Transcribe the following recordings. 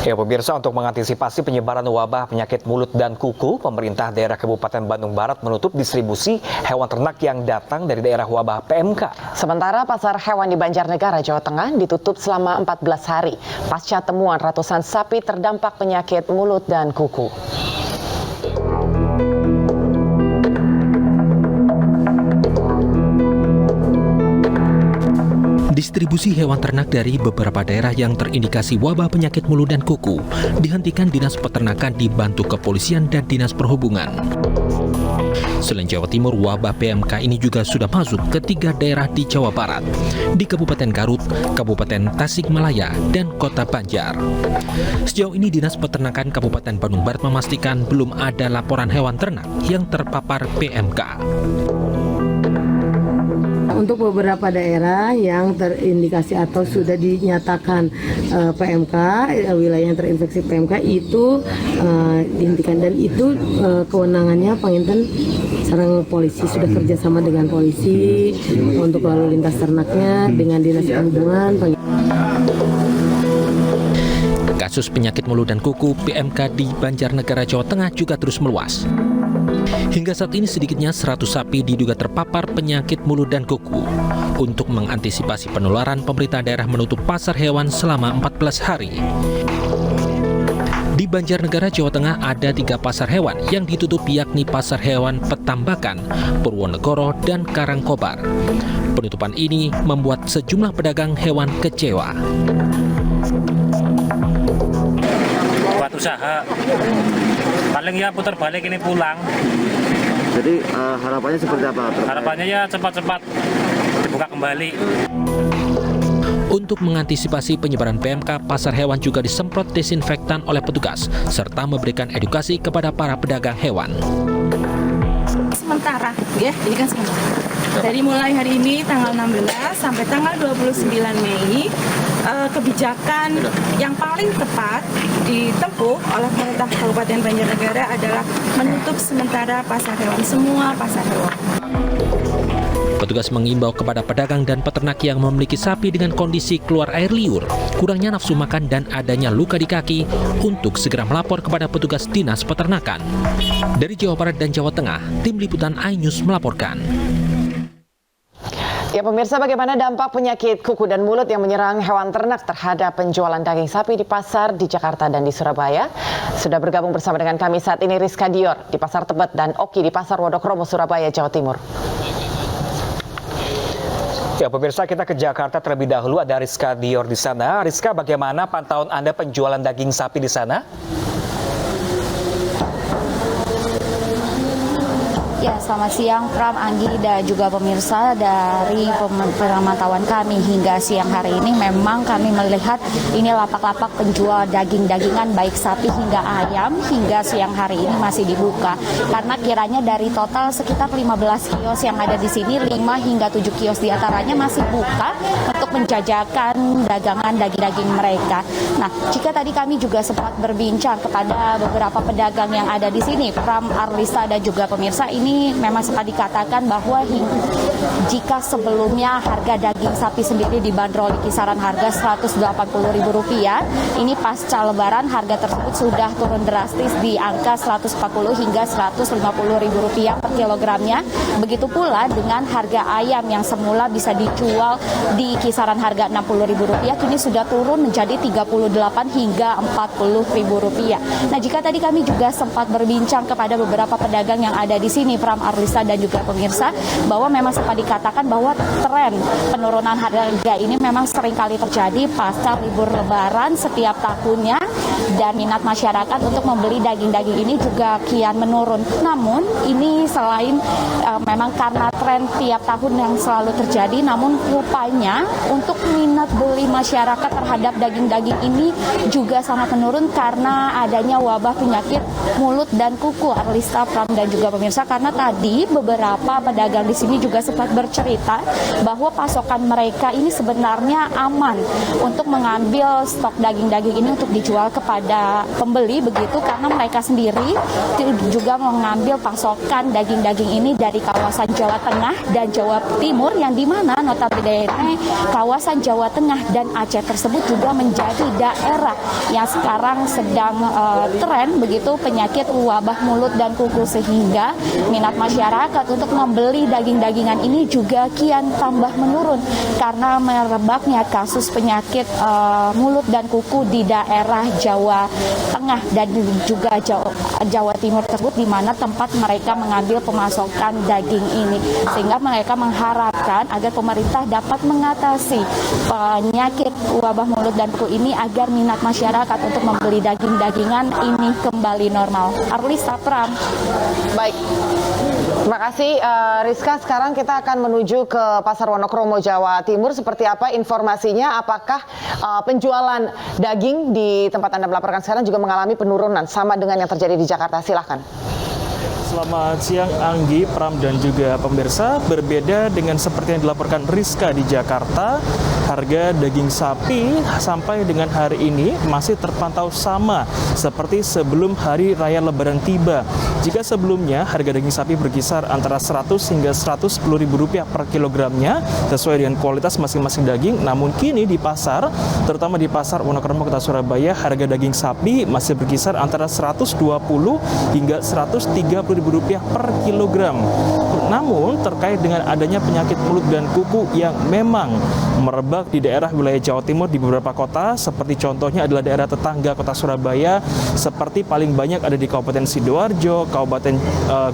Ya pemirsa, untuk mengantisipasi penyebaran wabah penyakit mulut dan kuku, pemerintah daerah Kabupaten Bandung Barat menutup distribusi hewan ternak yang datang dari daerah wabah PMK. Sementara pasar hewan di Banjarnegara, Jawa Tengah ditutup selama 14 hari pasca temuan ratusan sapi terdampak penyakit mulut dan kuku. Distribusi hewan ternak dari beberapa daerah yang terindikasi wabah penyakit mulut dan kuku dihentikan Dinas Peternakan dibantu kepolisian dan Dinas Perhubungan. Selain Jawa Timur, wabah PMK ini juga sudah masuk ke 3 daerah di Jawa Barat, di Kabupaten Garut, Kabupaten Tasikmalaya, dan Kota Banjar. Sejauh ini Dinas Peternakan Kabupaten Bandung Barat memastikan belum ada laporan hewan ternak yang terpapar PMK. Untuk beberapa daerah yang terindikasi atau sudah dinyatakan PMK, wilayah yang terinfeksi PMK itu dihentikan, dan itu kewenangannya Panginten sareng polisi sudah kerjasama dengan polisi untuk lalu lintas ternaknya dengan Dinas Perhubungan. Kasus penyakit mulut dan kuku PMK di Banjarnegara, Jawa Tengah juga terus meluas. Hingga saat ini sedikitnya 100 sapi diduga terpapar penyakit mulut dan kuku. Untuk mengantisipasi penularan, pemerintah daerah menutup pasar hewan selama 14 hari. Di Banjarnegara, Jawa Tengah ada 3 pasar hewan yang ditutup, yakni Pasar Hewan Petambakan, Purwonegoro, dan Karangkobar. Penutupan ini membuat sejumlah pedagang hewan kecewa. Buat usaha, paling ya putar balik ini pulang. Jadi harapannya seperti apa? Harapannya ya cepat-cepat dibuka kembali. Untuk mengantisipasi penyebaran PMK, pasar hewan juga disemprot desinfektan oleh petugas, serta memberikan edukasi kepada para pedagang hewan. Sementara, ya, ini kan sementara. Dari mulai hari ini tanggal 16 sampai tanggal 29 Mei, kebijakan yang paling tepat ditempuh oleh pemerintah Kabupaten Banjarnegara adalah menutup sementara pasar hewan, semua pasar hewan. Petugas mengimbau kepada pedagang dan peternak yang memiliki sapi dengan kondisi keluar air liur, kurangnya nafsu makan, dan adanya luka di kaki untuk segera melapor kepada petugas Dinas Peternakan. Dari Jawa Barat dan Jawa Tengah, Tim Liputan iNews melaporkan. Ya pemirsa, bagaimana dampak penyakit kuku dan mulut yang menyerang hewan ternak terhadap penjualan daging sapi di pasar di Jakarta dan di Surabaya? Sudah bergabung bersama dengan kami saat ini Rizka Dior di Pasar Tebet dan Oki di Pasar Wodokromo, Surabaya, Jawa Timur. Ya pemirsa, kita ke Jakarta terlebih dahulu, ada Rizka Dior di sana. Rizka, bagaimana pantauan Anda penjualan daging sapi di sana? Ya, selamat siang Pram, Anggi, dan juga pemirsa. Dari pemantauan kami hingga siang hari ini memang kami melihat ini lapak-lapak penjual daging-dagingan baik sapi hingga ayam hingga siang hari ini masih dibuka. Karena kiranya dari total sekitar 15 kios yang ada di sini, 5 hingga 7 kios diantaranya masih buka untuk menjajakan dagangan daging-daging mereka. Nah, jika tadi kami juga sempat berbincang kepada beberapa pedagang yang ada di sini, Pram, Arlisa, dan juga pemirsa, ini memang sempat dikatakan bahwa jika sebelumnya harga daging sapi sendiri dibanderol di kisaran harga Rp180.000, ini pasca lebaran harga tersebut sudah turun drastis di angka Rp140 hingga Rp150.000 per kilogramnya. Begitu pula dengan harga ayam yang semula bisa dijual di kisaran harga Rp60.000, kini sudah turun menjadi Rp38 hingga Rp40.000. Nah, jika tadi kami juga sempat berbincang kepada beberapa pedagang yang ada di sini, Pram, Arlisa, dan juga pemirsa, bahwa memang sempat dikatakan bahwa tren penurunan harga ini memang sering kali terjadi pasca libur lebaran setiap tahunnya, dan minat masyarakat untuk membeli daging-daging ini juga kian menurun. Namun ini selain memang karena tren tiap tahun yang selalu terjadi, namun rupanya untuk minat beli masyarakat terhadap daging-daging ini juga sangat menurun karena adanya wabah penyakit mulut dan kuku, Arlisa, Pram, dan juga pemirsa. Karena tadi beberapa pedagang di sini juga sempat bercerita bahwa pasokan mereka ini sebenarnya aman untuk mengambil stok daging-daging ini untuk dijual kepada kepada pembeli begitu, karena mereka sendiri juga mengambil pasokan daging-daging ini dari kawasan Jawa Tengah dan Jawa Timur, yang dimana notabene kawasan Jawa Tengah dan Aceh tersebut juga menjadi daerah yang sekarang sedang tren begitu penyakit wabah mulut dan kuku, sehingga minat masyarakat untuk membeli daging-dagingan ini juga kian tambah menurun karena merebaknya kasus penyakit mulut dan kuku di daerah Jawa Tengah dan juga Jawa Timur tersebut, di mana tempat mereka mengambil pemasokan daging ini, sehingga mereka mengharapkan agar pemerintah dapat mengatasi penyakit wabah mulut dan kuku ini agar minat masyarakat untuk membeli daging-dagingan ini kembali normal. Arlisa, Pram. Baik. Terima kasih Rizka. Sekarang kita akan menuju ke Pasar Wonokromo, Jawa Timur. Seperti apa informasinya? Apakah penjualan daging di tempat Anda melaporkan sekarang juga mengalami penurunan sama dengan yang terjadi di Jakarta? Silahkan. Selamat siang Anggi, Pram, dan juga pemirsa. Berbeda dengan seperti yang dilaporkan Rizka di Jakarta, harga daging sapi sampai dengan hari ini masih terpantau sama seperti sebelum hari raya Lebaran tiba. Jika sebelumnya harga daging sapi berkisar antara 100 hingga 110 ribu rupiah per kilogramnya sesuai dengan kualitas masing-masing daging, namun kini di pasar, terutama di Pasar Wonokromo Kota Surabaya, harga daging sapi masih berkisar antara 120 hingga 130 ribu rupiah per kilogram. Namun terkait dengan adanya penyakit mulut dan kuku yang memang merebak di daerah wilayah Jawa Timur di beberapa kota, seperti contohnya adalah daerah tetangga Kota Surabaya, seperti paling banyak ada di Kabupaten Sidoarjo, Kabupaten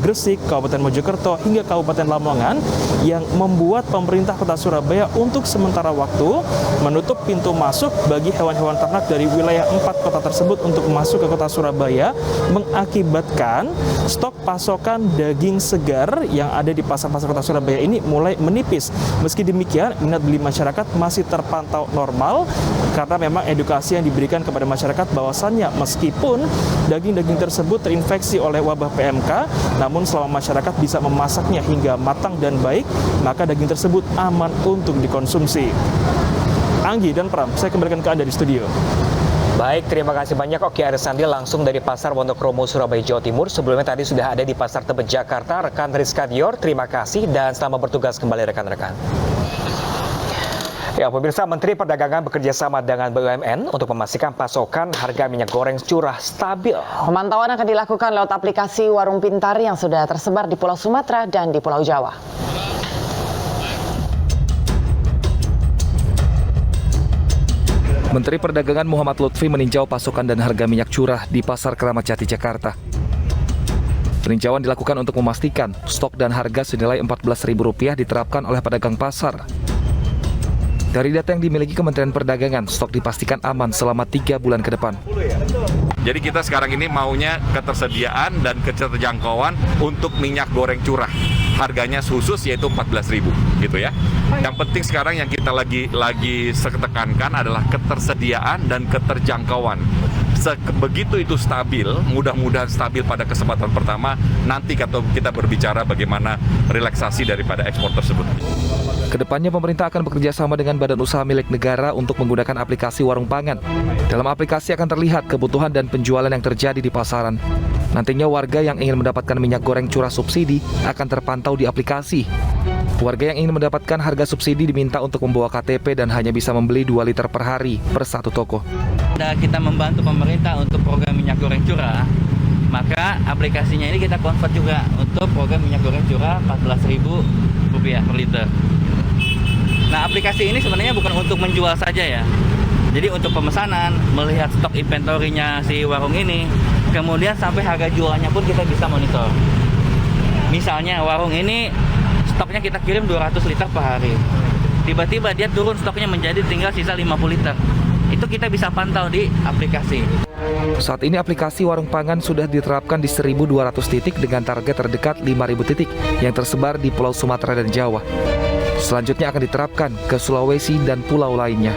Gresik, Kabupaten Mojokerto, hingga Kabupaten Lamongan, yang membuat pemerintah Kota Surabaya untuk sementara waktu menutup pintu masuk bagi hewan-hewan ternak dari wilayah 4 kota tersebut untuk masuk ke Kota Surabaya, mengakibatkan stok pasokan daging segar yang ada di pasar-pasar Kota Surabaya ini mulai menipis. Meski demikian, minat beli masyarakat masih terpantau normal karena memang edukasi yang diberikan kepada masyarakat bahwasannya meskipun daging-daging tersebut terinfeksi oleh wabah PMK, namun selama masyarakat bisa memasaknya hingga matang dan baik, maka daging tersebut aman untuk dikonsumsi. Anggi dan Pram, saya kembalikan ke Anda di studio. Baik, terima kasih banyak Oki Arisandi langsung dari Pasar Wonokromo, Surabaya, Jawa Timur. Sebelumnya tadi sudah ada di Pasar Tebet, Jakarta, rekan Rizka Dior. Terima kasih dan selamat bertugas kembali rekan-rekan. Ya, pemirsa, Menteri Perdagangan bekerja sama dengan BUMN untuk memastikan pasokan harga minyak goreng curah stabil. Pemantauan akan dilakukan lewat aplikasi Warung Pintar yang sudah tersebar di Pulau Sumatera dan di Pulau Jawa. Menteri Perdagangan Muhammad Lutfi meninjau pasokan dan harga minyak curah di Pasar Keramat Jati, Jakarta. Peninjauan dilakukan untuk memastikan stok dan harga senilai Rp14.000 diterapkan oleh pedagang pasar. Dari data yang dimiliki Kementerian Perdagangan, stok dipastikan aman selama 3 bulan ke depan. Jadi kita sekarang ini maunya ketersediaan dan keterjangkauan untuk minyak goreng curah. Harganya khusus yaitu 14.000 gitu ya. Yang penting sekarang yang kita lagi tekankan adalah ketersediaan dan keterjangkauan. Begitu itu stabil, mudah-mudahan stabil pada kesempatan pertama, nanti kita berbicara bagaimana relaksasi daripada ekspor tersebut. Kedepannya pemerintah akan bekerja sama dengan badan usaha milik negara untuk menggunakan aplikasi Warung Pangan. Dalam aplikasi akan terlihat kebutuhan dan penjualan yang terjadi di pasaran. Nantinya warga yang ingin mendapatkan minyak goreng curah subsidi akan terpantau di aplikasi. Warga yang ingin mendapatkan harga subsidi diminta untuk membawa KTP dan hanya bisa membeli 2 liter per hari per satu toko. Kita membantu pemerintah untuk program minyak goreng curah, maka aplikasinya ini kita convert juga untuk program minyak goreng curah Rp14.000 per liter. Nah, aplikasi ini sebenarnya bukan untuk menjual saja ya. Jadi untuk pemesanan, melihat stok inventorinya si warung ini, kemudian sampai harga jualnya pun kita bisa monitor. Misalnya warung ini stoknya kita kirim 200 liter per hari. Tiba-tiba dia turun stoknya menjadi tinggal sisa 50 liter. Itu kita bisa pantau di aplikasi. Saat ini aplikasi Warung Pangan sudah diterapkan di 1.200 titik dengan target terdekat 5.000 titik yang tersebar di Pulau Sumatera dan Jawa. Selanjutnya akan diterapkan ke Sulawesi dan pulau lainnya.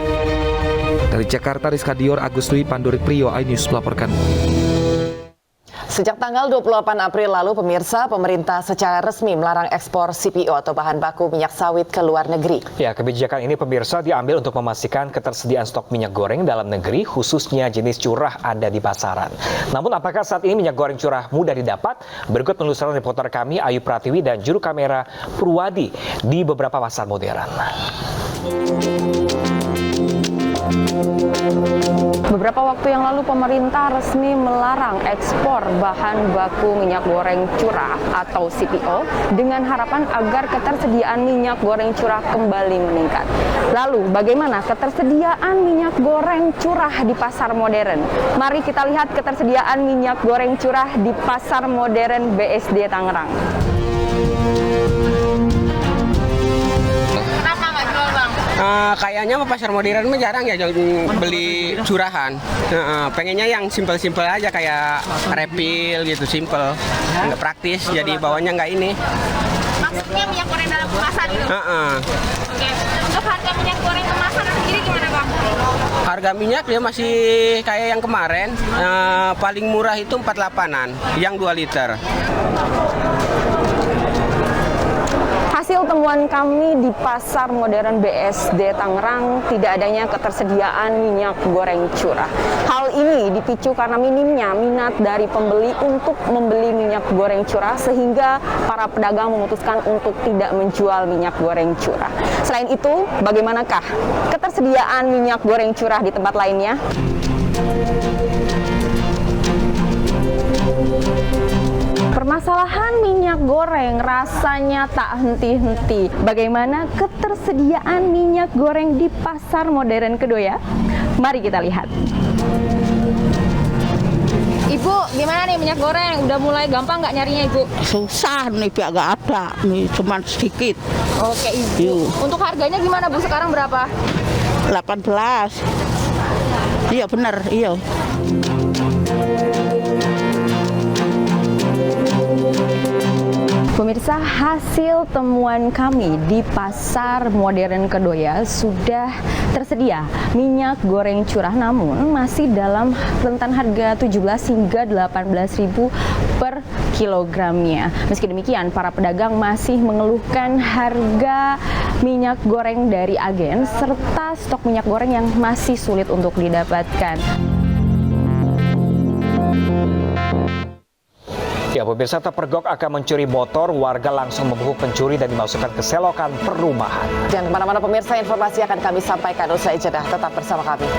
Dari Jakarta, Rizka Dior, Agus Dwi, Pandurik Priyo, iNews melaporkan. Sejak tanggal 28 April lalu, pemirsa, pemerintah secara resmi melarang ekspor CPO atau bahan baku minyak sawit ke luar negeri. Ya, kebijakan ini pemirsa diambil untuk memastikan ketersediaan stok minyak goreng dalam negeri, khususnya jenis curah ada di pasaran. Namun apakah saat ini minyak goreng curah mudah didapat? Berikut penelusuran reporter kami Ayu Pratiwi dan juru kamera Purwadi di beberapa pasar modern. Beberapa waktu yang lalu pemerintah resmi melarang ekspor bahan baku minyak goreng curah atau CPO dengan harapan agar ketersediaan minyak goreng curah kembali meningkat. Lalu bagaimana ketersediaan minyak goreng curah di pasar modern? Mari kita lihat ketersediaan minyak goreng curah di pasar modern BSD Tangerang. Kayaknya pasar modern mah jarang ya beli curahan. Pengennya yang simpel-simpel aja kayak refill gitu, simpel, nggak praktis. Jadi bawanya nggak ini. Maksudnya minyak goreng dalam kemasan gitu? Oke. Untuk harga minyak goreng kemasan sendiri gimana Bang? Harga minyak dia masih kayak yang kemarin. Paling murah itu 48-an, yang 2 liter. Hasil temuan kami di pasar modern BSD Tangerang, tidak adanya ketersediaan minyak goreng curah. Hal ini dipicu karena minimnya minat dari pembeli untuk membeli minyak goreng curah sehingga para pedagang memutuskan untuk tidak menjual minyak goreng curah. Selain itu, bagaimanakah ketersediaan minyak goreng curah di tempat lainnya? Permasalahan minyak goreng rasanya tak henti-henti. Bagaimana ketersediaan minyak goreng di pasar modern Kedoya? Mari kita lihat. Ibu, gimana nih minyak goreng? Udah mulai gampang nggak nyarinya Ibu? Susah nih, agak ada. Nih cuma sedikit. Oke Ibu. Untuk harganya gimana Bu? Sekarang berapa? 18. Iya benar, iya. Pemirsa, hasil temuan kami di pasar modern Kedoya sudah tersedia minyak goreng curah, namun masih dalam rentan harga 17 hingga 18.000 per kilogramnya. Meski demikian, para pedagang masih mengeluhkan harga minyak goreng dari agen serta stok minyak goreng yang masih sulit untuk didapatkan. Ya, pemirsa, terpergok akan mencuri motor, warga langsung membekuk pencuri dan dimasukkan ke selokan perumahan. Jangan kemana-mana pemirsa, informasi akan kami sampaikan usai jeda. Tetap bersama kami.